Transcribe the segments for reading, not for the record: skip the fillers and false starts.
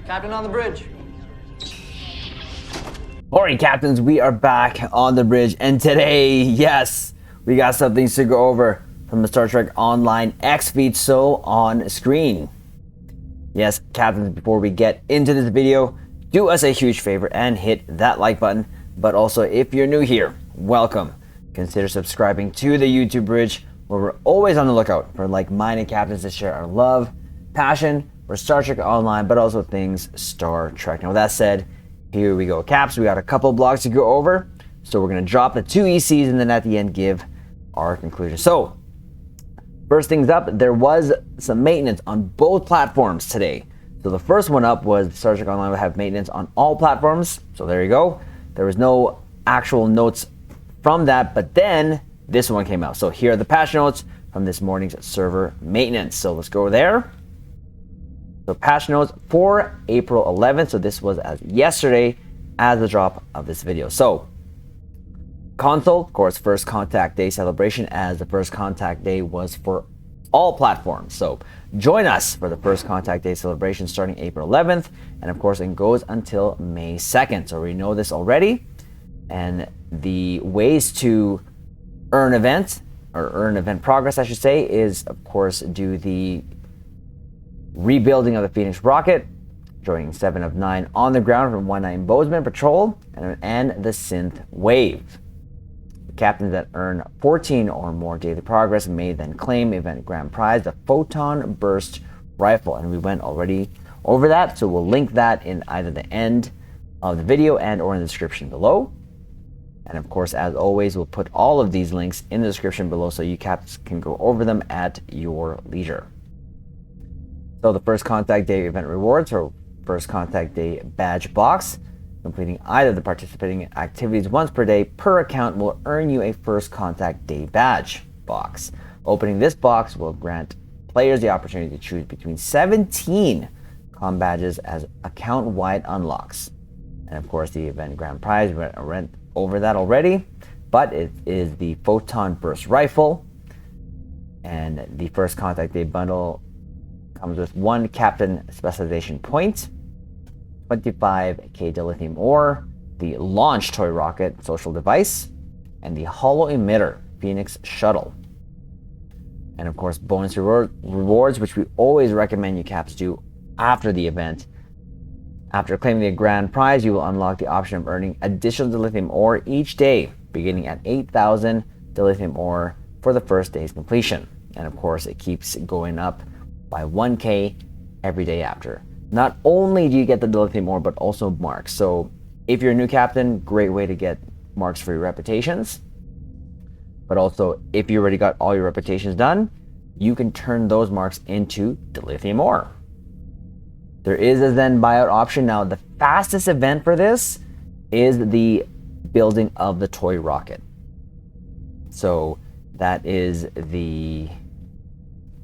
Captain on the bridge. Alright, captains, we are back on the bridge, and today, yes, we got some things to go over from the Star Trek Online X feed, so on screen. Yes, captains, before we get into this video, do us a huge favor and hit that like button. But also, if you're new here, welcome. Consider subscribing to the YouTube bridge, where we're always on the lookout for like-minded captains to share our love, passion for Star Trek Online, but also things Star Trek. Now, with that said, here we go, Caps. We got a couple of blogs to go over, so we're going to drop the two ECs and then at the end give our conclusion. So, first things up, there was some maintenance on both platforms today. So the first one up was Star Trek Online will have maintenance on all platforms. So there you go. There was no actual notes from that, but then this one came out. So here are the patch notes from this morning's server maintenance. So let's go there. So patch notes for April 11th. So this was as yesterday as the drop of this video. So console, of course, first contact day celebration, as the first contact day was for all platforms. So join us for the first contact day celebration starting April 11th. And of course, it goes until May 2nd. So we know this already. And the ways to earn event, or earn event progress, I should say, is of course do the rebuilding of the Phoenix rocket, joining 7 of 9 on the ground from 1-9 Bozeman Patrol, and the Synth Wave. The captains that earn 14 or more daily progress may then claim event grand prize, the Photon Burst Rifle. And we went already over that, so we'll link that in either the end of the video and or in the description below. And of course, as always, we'll put all of these links in the description below so you caps can go over them at your leisure. So the first contact day event rewards, or first contact day badge box, completing either the participating activities once per day per account will earn you a first contact day badge box. Opening this box will grant players the opportunity to choose between 17 comm badges as account-wide unlocks. And of course, the event grand prize, we went over that already, but it is the Photon Burst Rifle. And the first contact day bundle comes with 1 captain specialization point, 25k dilithium ore, the launch toy rocket social device, and the holo emitter Phoenix shuttle. And of course, bonus rewards, which we always recommend you caps do after the event. After claiming the grand prize, you will unlock the option of earning additional dilithium ore each day, beginning at 8,000 dilithium ore for the first day's completion. And of course, it keeps going up by 1k every day after. Not only do you get the dilithium ore, but also marks. So if you're a new captain, great way to get marks for your reputations. But also, if you already got all your reputations done, you can turn those marks into dilithium ore. There is a then buyout option. Now, the fastest event for this is the building of the toy rocket. So that is the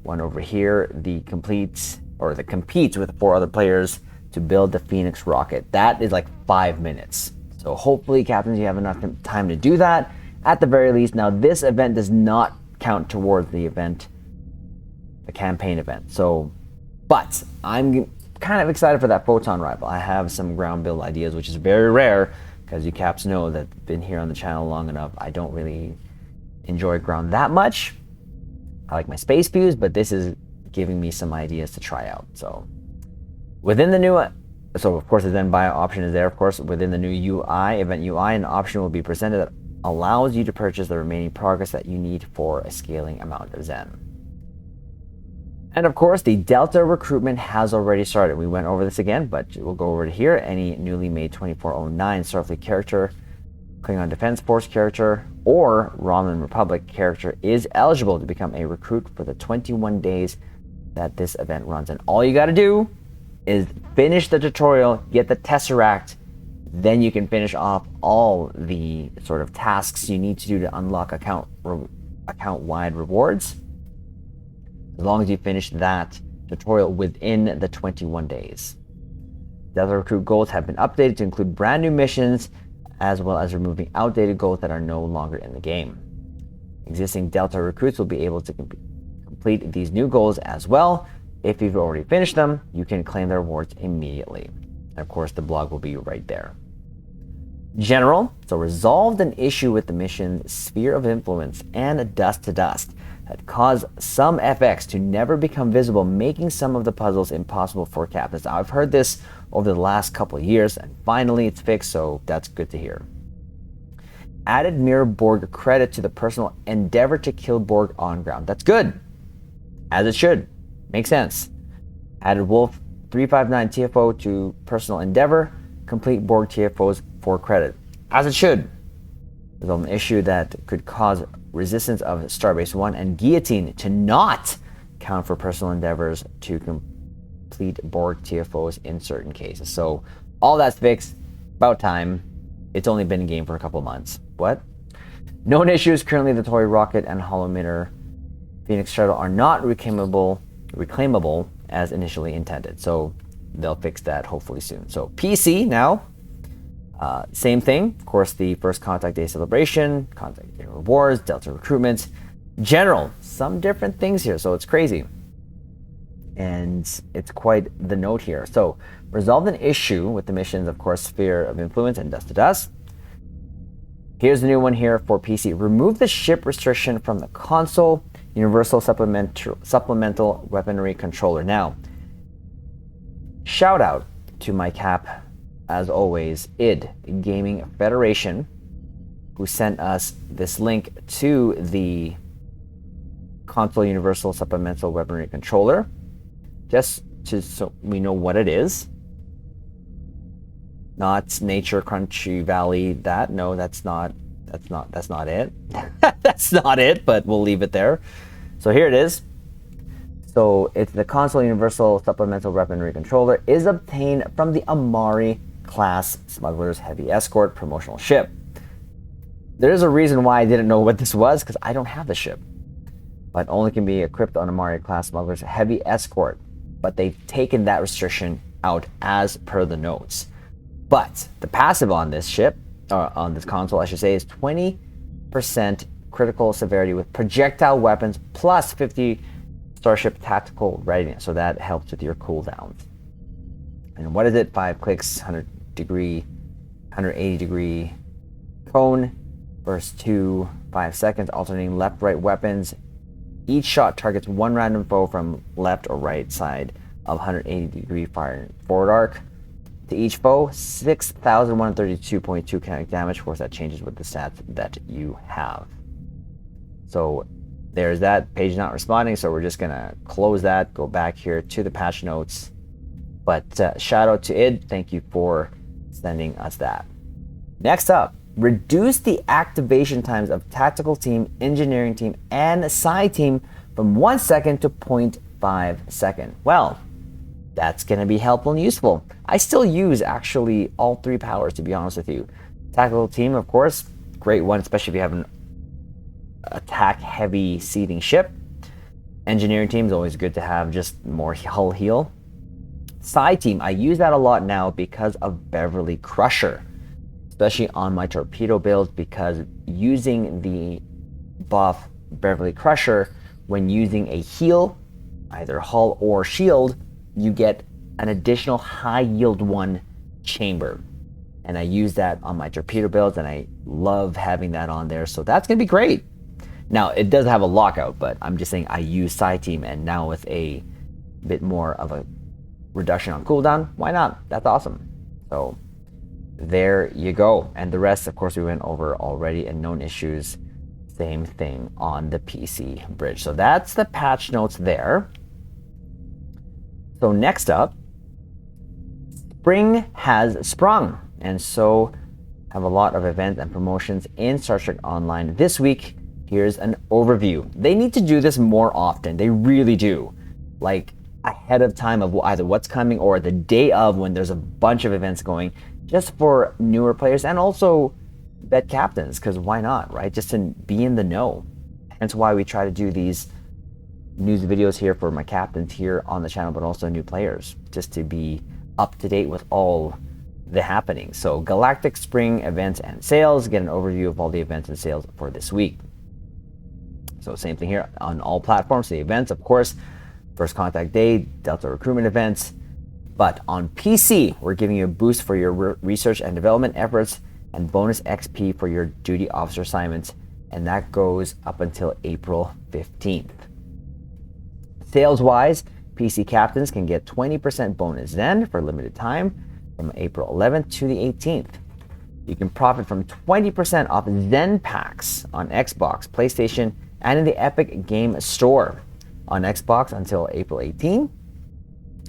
one over here, the competes with 4 other players to build the Phoenix rocket. That is like 5 minutes. So hopefully, captains, you have enough time to do that at the very least. Now, this event does not count towards the campaign event. So, but I'm kind of excited for that Photon rifle. I have some ground build ideas, which is very rare because you caps know that I've been here on the channel long enough. I don't really enjoy ground that much. I like my space fuse, but this is giving me some ideas to try out. So within the new, so of course the then buy option is there. Of course, within the new UI, event UI, an option will be presented that allows you to purchase the remaining progress that you need for a scaling amount of Zen. And of course, the Delta recruitment has already started. We went over this again, but we'll go over it here. Any newly made 2409 Starfleet character, Klingon Defense Force character, or Romulan Republic character is eligible to become a recruit for the 21 days that this event runs. And all you got to do is finish the tutorial, get the Tesseract, then you can finish off all the sort of tasks you need to do to unlock account-wide rewards. As long as you finish that tutorial within the 21 days. Delta recruit goals have been updated to include brand new missions, as well as removing outdated goals that are no longer in the game. Existing Delta recruits will be able to complete these new goals as well, If you've already finished them, you can claim the rewards immediately. And of course, the blog will be right there. General, so resolved an issue with the mission Sphere of Influence and Dust to Dust that caused some FX to never become visible, making some of the puzzles impossible for captains. Now, I've heard this over the last couple of years, and finally it's fixed, so that's good to hear. Added Mirror Borg credit to the personal endeavor to kill Borg on ground. That's good, as it should. Makes sense. Added Wolf 359 TFO to personal endeavor. Complete Borg TFOs for credit, as it should. There's an issue that could cause resistance of Starbase 1 and Guillotine to not count for personal endeavors to complete Borg TFOs in certain cases. So all that's fixed. About time. It's only been in game for a couple months. What? Known issues. Currently the Toy Rocket and Holometer Phoenix Shuttle are not reclaimable as initially intended. So they'll fix that hopefully soon. So PC now. Same thing, of course, the first Contact Day celebration, Contact Day rewards, Delta recruitment. General, some different things here, so it's crazy. And it's quite the note here. So, resolved an issue with the missions, of course, Sphere of Influence and Dust to Dust. Here's the new one here for PC. Remove the ship restriction from the console, Universal Supplemental Weaponry Controller. Now, shout out to my cap, as always, id Gaming Federation, who sent us this link to the console Universal Supplemental Weaponry Controller, just so we know what it is. Not Nature Crunchy Valley. No, that's not it. That's not it, but we'll leave it there. So here it is. So it's the console Universal Supplemental Weaponry Controller is obtained from the Amari class Smuggler's Heavy Escort promotional ship. There is a reason why I didn't know what this was, because I don't have the ship, but only can be equipped on Amari class Smuggler's Heavy Escort. But they've taken that restriction out as per the notes. But the passive on this ship, or on this console, I should say, is 20% critical severity with projectile weapons plus 50 Starship tactical readiness. So that helps with your cooldowns. And what is it? 5 clicks, 180 degree cone, burst 2, 5 seconds, alternating left, right weapons. Each shot targets one random foe from left or right side of 180 degree fire forward arc. To each foe, 6,132.2 kinetic damage. Of course, that changes with the stats that you have. So there's that. Page not responding, so we're just gonna close that, go back here to the patch notes. But shout out to id, thank you for sending us that. Next up, reduce the activation times of tactical team, engineering team, and psi team from 1 second to 0.5 second. Well, that's going to be helpful and useful. I still use actually all 3 powers, to be honest with you. Tactical team, of course, great one, especially if you have an attack heavy seeding ship. Engineering team is always good to have, just more hull heal. Psi team, I use that a lot now because of Beverly Crusher, especially on my torpedo builds, because using the buff Beverly Crusher when using a heal, either hull or shield, you get an additional high yield 1 chamber. And I use that on my torpedo builds, and I love having that on there. So that's going to be great. Now, it does have a lockout, but I'm just saying I use Psi team, and now with a bit more of a reduction on cooldown, why not? That's awesome. So there you go. And the rest, of course, we went over already, and known issues, same thing on the PC bridge. So that's the patch notes there. So next up, spring has sprung, and so have a lot of events and promotions in Star Trek Online this week. Here's an overview. They need to do this more often. They really do. Like ahead of time of either what's coming or the day of, when there's a bunch of events going, just for newer players and also bet captains, because why not, right? Just to be in the know. Hence why we try to do these news videos here for my captains here on the channel, but also new players, just to be up to date with all the happenings. So Galactic spring events and sales, get an overview of all the events and sales for this week. So same thing here on all platforms. The events, of course, First Contact Day, Delta recruitment events. But on PC, we're giving you a boost for your research and development efforts and bonus XP for your duty officer assignments, and that goes up until April 15th. Sales-wise, PC captains can get 20% bonus Zen for limited time from April 11th to the 18th. You can profit from 20% off Zen packs on Xbox, PlayStation, and in the Epic Game Store. On Xbox until April 18th,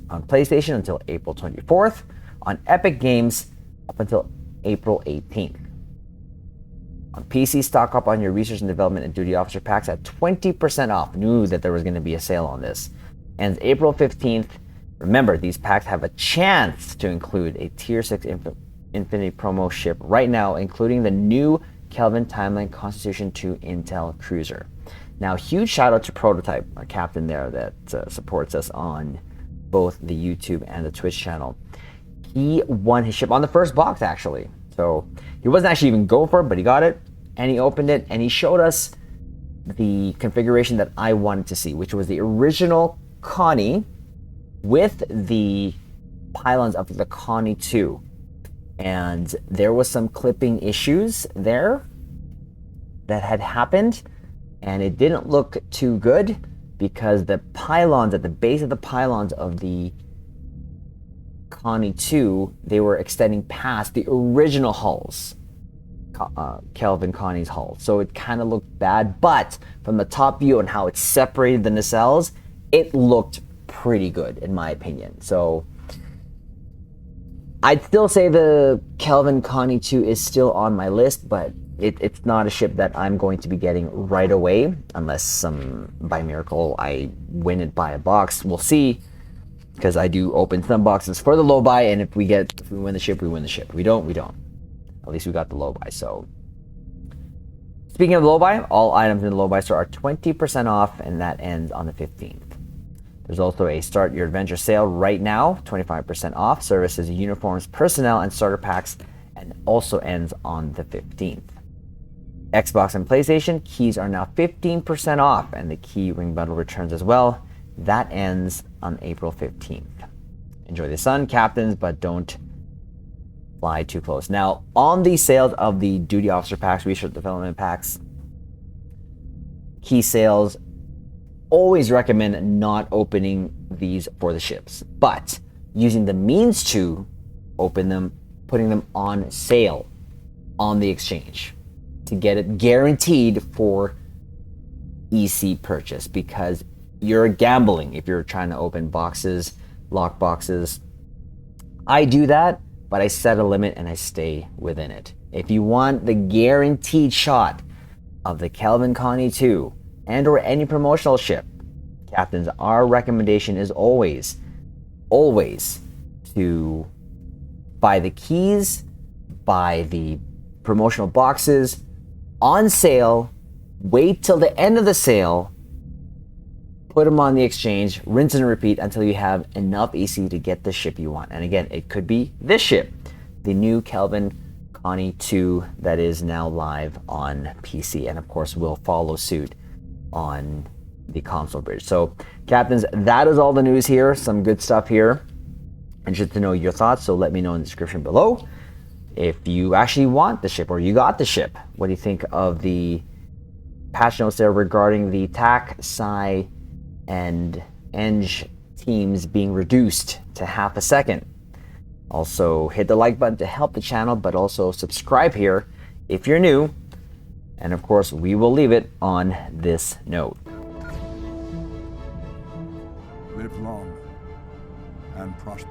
on PlayStation until April 24th, on Epic Games up until April 18th. On PC, stock up on your research and development and duty officer packs at 20% off. Knew that there was going to be a sale on this. And April 15th. Remember, these packs have a chance to include a Tier 6 Infinity promo ship right now, including the new Kelvin Timeline Constitution 2 Intel Cruiser. Now, huge shout out to Prototype, our captain there that supports us on both the YouTube and the Twitch channel. He won his ship on the first box, actually. So he wasn't actually even going for it, but he got it, and he opened it, and he showed us the configuration that I wanted to see, which was the original Connie with the pylons of the Connie 2. And there was some clipping issues there that had happened, and it didn't look too good because the pylons, at the base of the pylons of the Connie 2, they were extending past the original hulls, Kelvin Connie's hull. So it kind of looked bad, but from the top view and how it separated the nacelles, it looked pretty good in my opinion. So I'd still say the Kelvin Connie 2 is still on my list, but it's not a ship that I'm going to be getting right away unless by miracle I win it by a box. We'll see, because I do open some boxes for the low buy, and if we win the ship, we win the ship. If we don't, we don't. At least we got the low buy. So speaking of low buy, all items in the low buy store are 20% off, and that ends on the 15th. There's also a Start Your Adventure sale right now, 25% off, services, uniforms, personnel, and starter packs, and also ends on the 15th. Xbox and PlayStation keys are now 15% off, and the key ring bundle returns as well. That ends on April 15th. Enjoy the sun, captains, but don't fly too close. Now, on the sales of the duty officer packs, research development packs, key sales, always recommend not opening these for the ships, but using the means to open them, putting them on sale on the exchange to get it guaranteed for EC purchase, because you're gambling if you're trying to open boxes, lock boxes. I do that, but I set a limit and I stay within it. If you want the guaranteed shot of the Kelvin Connie 2 and or any promotional ship, captains, our recommendation is always to buy the keys, buy the promotional boxes on sale, wait till the end of the sale, put them on the exchange, rinse and repeat until you have enough EC to get the ship you want. And again, it could be this ship, the new Kelvin Connie 2 that is now live on PC, and of course will follow suit on the console bridge. So captains, that is all the news here. Some good stuff here. Interested to know your thoughts, so let me know in the description below. If you actually want the ship or you got the ship, what do you think of the patch notes there regarding the TAC, Psi, and Eng teams being reduced to half a second? Also, hit the like button to help the channel, but also subscribe here if you're new. And of course, we will leave it on this note. Live long and prosper.